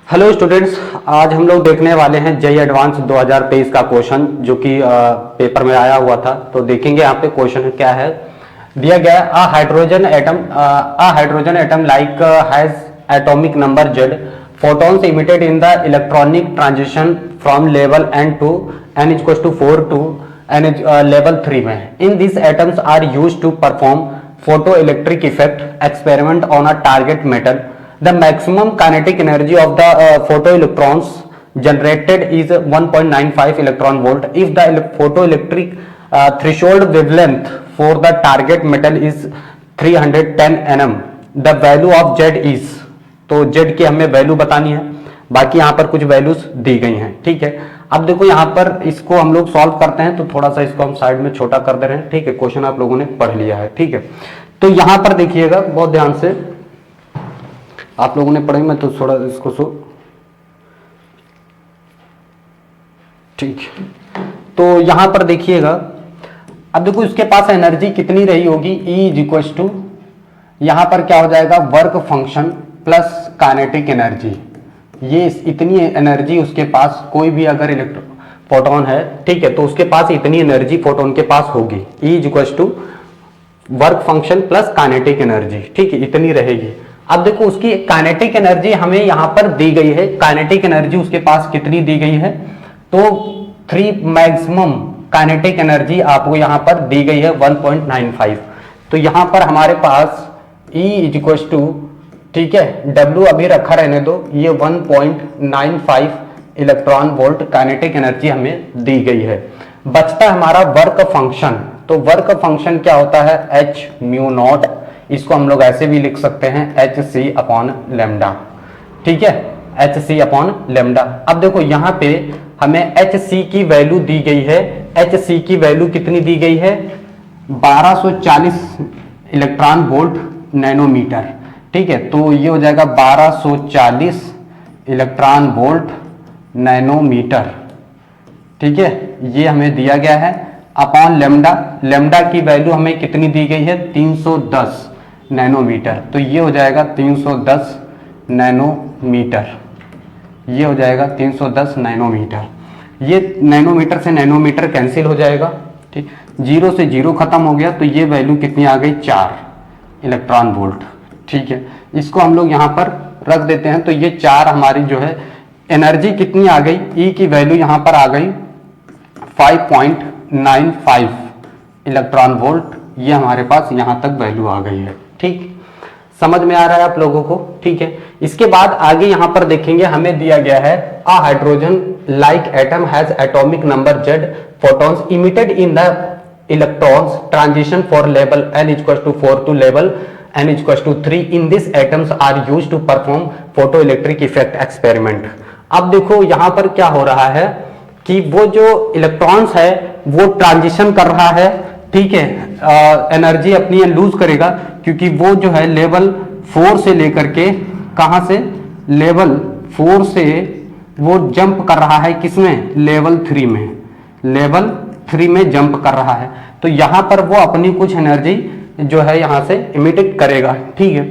Hello students, आज हम लोग देखने वाले हैं जेईई एडवांस 2023 का क्वेश्चन जो कि पेपर में आया हुआ था। तो देखेंगे यहाँ पे क्वेश्चन क्या है। दिया गया a hydrogen atom like has atomic number Z, photons emitted in the electronic transition from level n to n equals to 4 to n level 3 में। In these atoms are used to perform photoelectric effect experiment on a target metal. The maximum kinetic energy of the photoelectrons generated is 1.95 electron volt. If the photoelectric threshold wavelength for the target metal is 310 nm, the value of Z is, तो Z की हमें value बतानी है। बाकी यहाँ पर कुछ values दी गई हैं, ठीक है। अब देखो यहाँ पर इसको हम लोग सॉल्व करते हैं, तो थोड़ा सा इसको हम साइड में छोटा कर दे रहे हैं, ठीक है। क्वेश्चन आप लोगों ने पढ़ लिया है, ठीक है। तो यहाँ पर देखिएगा बहुत ध्यान से, आप लोगों ने पढ़े, मैं तो थोड़ा इसको ठीक है। तो यहां पर देखिएगा, अब देखो इसके पास एनर्जी कितनी रही होगी, E इज इक्वल टू, यहां पर क्या हो जाएगा, work function plus kinetic energy. ये इतनी एनर्जी उसके पास, कोई भी अगर फोटोन है, ठीक है, तो उसके पास इतनी एनर्जी फोटोन के पास होगी। E is equal to work function plus kinetic energy, ठीक है, इतनी रहेगी। अब देखो उसकी काइनेटिक एनर्जी हमें यहां पर दी गई है। काइनेटिक एनर्जी उसके पास कितनी दी गई है, तो 3 मैक्सिमम काइनेटिक एनर्जी आपको यहां पर दी गई है 1.95। तो यहां पर हमारे पास E इज इक्वल टू, ठीक है, W अभी रखा रहने दो, ये 1.95 इलेक्ट्रॉन वोल्ट काइनेटिक एनर्जी हमें दी गई है। बचता हमारा वर्क फंक्शन। तो वर्क फंक्शन क्या होता है, H म्यू नॉट, इसको हम लोग ऐसे भी लिख सकते हैं HC अपॉन लेमडा, ठीक है, HC अपॉन लेमडा। अब देखो यहाँ पे हमें HC की वैल्यू दी गई है। HC की वैल्यू कितनी दी गई है, 1240 इलेक्ट्रॉन वोल्ट नैनोमीटर, ठीक है। तो ये हो जाएगा 1240 इलेक्ट्रॉन वोल्ट नैनोमीटर, ठीक है, ये हमें दिया गया है अपॉन लेमडा। लेमडा की वैल्यू हमें कितनी दी गई है, 310 नैनोमीटर। तो ये हो जाएगा 310 नैनोमीटर, ये हो जाएगा 310 नैनोमीटर। ये नैनोमीटर से नैनोमीटर कैंसिल हो जाएगा, ठीक, 0 से 0 खत्म हो गया। तो ये वैल्यू कितनी आ गई, 4 इलेक्ट्रॉन वोल्ट, ठीक है। इसको हम लोग यहाँ पर रख देते हैं। तो ये 4 हमारी जो है एनर्जी कितनी आ गई, E की वैल्यू यहाँ पर आ गई 5.95 इलेक्ट्रॉन वोल्ट। ये हमारे पास यहाँ तक वैल्यू आ गई है, ठीक, समझ में आ रहा है आप लोगों को, ठीक है। इसके बाद आगे यहाँ पर देखेंगे, हमें दिया गया है a hydrogen like atom has atomic number Z, photons emitted in the electrons transition for level n equals to 4 to level n equals to 3. In these atoms are used to perform photoelectric effect experiment. अब देखो यहाँ पर क्या हो रहा है कि वो जो इलेक्ट्रॉन्स है वो ट्रांजिशन कर रहा है, ठीक है, एनर्जी अपनी लूज करेगा, क्योंकि वो जो है लेवल 4 से लेकर के, कहां से, लेवल 4 से वो जंप कर रहा है किसमें, लेवल 3 में, लेवल 3 में जंप कर रहा है। तो यहां पर वो अपनी कुछ एनर्जी जो है यहां से इमिट करेगा, ठीक है।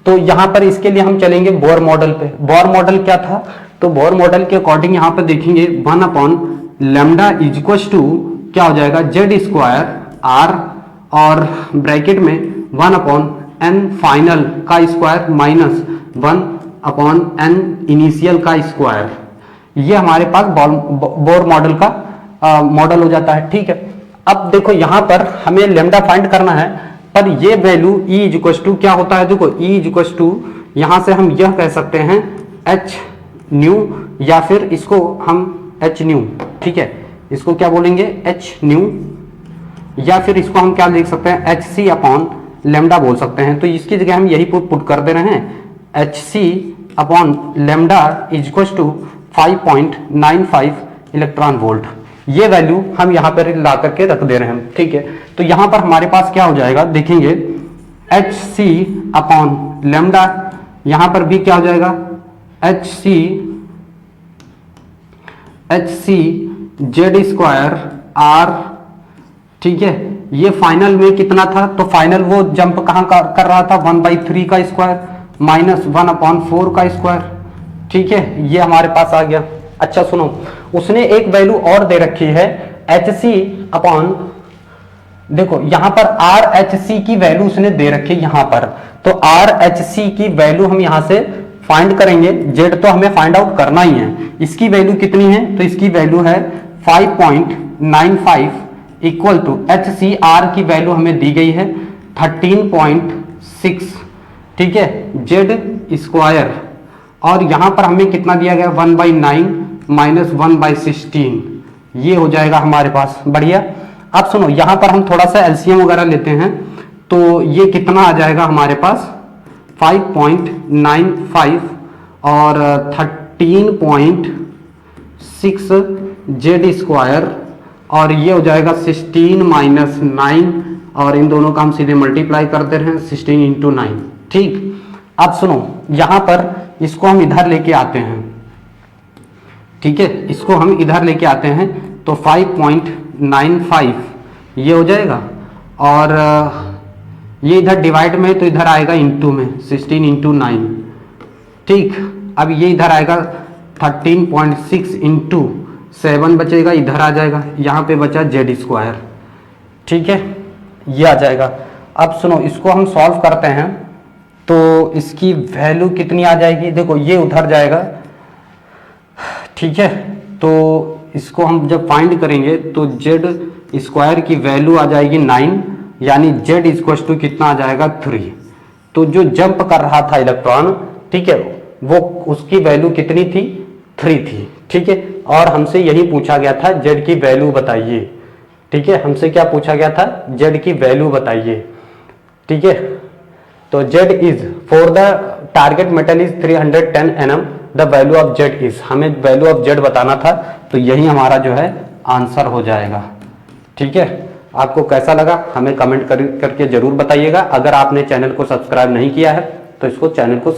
तो यहां पर इसके लिए हम चलेंगे बोर मॉडल पे। बोर मॉडल क्या था, तो बोर मॉडल के अकॉर्डिंग यहां पर देखेंगे 1 upon lambda is equal to क्या हो जाएगा, Z स्क्वायर R और ब्रैकेट में 1 अपॉन n फाइनल का square minus 1 upon n initial का स्क्वायर। ये हमारे पास बोर मॉडल का मॉडल हो जाता है, ठीक है। अब देखो यहां पर हमें लेमडा फाइंड करना है, पर ये value E is equal to क्या होता है, देखो E इज इक्वल टू यहां से हम यह कह सकते हैं H न्यू, या फिर इसको हम H न्यू, ठीक है, इसको क्या बोलेंगे, H न्यू, या फिर इसको हम क्या लिख सकते हैं, HC अपॉन लेमडा बोल सकते हैं। तो इसकी जगह हम यही पुट कर दे रहे हैं, HC upon lambda is equal to 5.95 electron volt. ये वैल्यू हम यहाँ पर ला करके रख दे रहे हैं, ठीक है। तो यहाँ पर हमारे पास क्या हो जाएगा, देखेंगे HC अपॉन लेमडा, यहाँ पर भी क्या हो जाएगा, HC Z स्क्वायर R, ठीक है। ये फाइनल में कितना था, तो फाइनल वो जंप कहां कर रहा था, 1/3 का स्क्वायर माइनस 1/4 का स्क्वायर, ठीक है, ये हमारे पास आ गया। अच्छा सुनो, उसने एक वैल्यू और दे रखी है HC अपॉन, देखो यहां पर RHC की वैल्यू उसने दे रखी है यहां पर, तो RHC की वैल्यू हम यहां से फाइंड करेंगे। Z तो हमें फाइंड आउट करना ही है। इसकी वैल्यू कितनी है, तो इसकी वैल्यू है 5.95 इक्वल टू HCR की वैल्यू हमें दी गई है 13.6, ठीक है, Z स्क्वायर, और यहां पर हमें कितना दिया गया 1/9 माइनस 1/16, ये हो जाएगा हमारे पास। बढ़िया। अब सुनो, यहां पर हम थोड़ा सा एलसीएम वगैरह लेते हैं, तो ये कितना आ जाएगा हमारे पास 5.95 और 13.6 Z स्क्वायर, और ये हो जाएगा 16 माइनस 9, और इन दोनों का हम सीधे मल्टीप्लाई करते रहे 16 इंटू 9। ठीक, अब सुनो, यहां पर इसको हम इधर लेके आते हैं, ठीक है, इसको हम इधर लेके आते हैं, तो 5.95 ये हो जाएगा, और ये इधर डिवाइड में तो इधर आएगा इंटू में 16 इंटू 9। ठीक, अब ये इधर आएगा 13.6 इंटू 7 बचेगा, इधर आ जाएगा, यहाँ पे बचा Z स्क्वायर। ठीक है, ये आ जाएगा। अब सुनो, इसको हम सॉल्व करते हैं, तो इसकी वैल्यू कितनी आ जाएगी, देखो ये उधर जाएगा, ठीक है, तो इसको हम जब फाइंड करेंगे तो Z स्क्वायर की वैल्यू आ जाएगी 9, यानी Z इक्वल टू कितना आ जाएगा 3। तो जो जंप कर रहा था इलेक्ट्रॉन, ठीक है, वो उसकी वैल्यू कितनी थी 3 थी। ठीक है, और हमसे यही पूछा गया था Z की वैल्यू बताइए। ठीक है, हमसे क्या पूछा गया था, Z की वैल्यू बताइए। ठीक है, तो Z is for the target metal is 310 nm, the value of Z is, हमें वैल्यू ऑफ Z बताना था, तो यही हमारा जो है आंसर हो जाएगा। ठीक है, आपको कैसा लगा हमें कमेंट करके जरूर बताइएगा। अगर आपने चैनल को सब्सक्राइब नहीं किया है तो इसको चैनल को